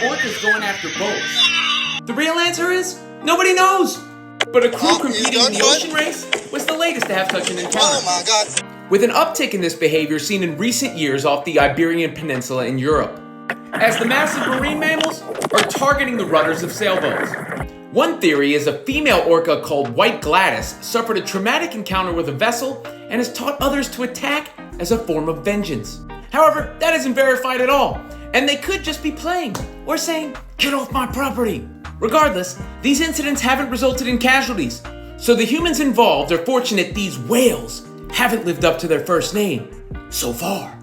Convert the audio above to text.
orcas going after boats? The real answer is, nobody knows. But a crew competing in the ocean race was the latest to have such an encounter. Oh my God. With an uptick in this behavior seen in recent years off the Iberian Peninsula in Europe, as the massive marine mammals are targeting the rudders of sailboats. One theory is a female orca called White Gladys suffered a traumatic encounter with a vessel and has taught others to attack as a form of vengeance. However, that isn't verified at all, and they could just be playing or saying, "Get off my property." Regardless, these incidents haven't resulted in casualties, so the humans involved are fortunate these whales haven't lived up to their first name so far.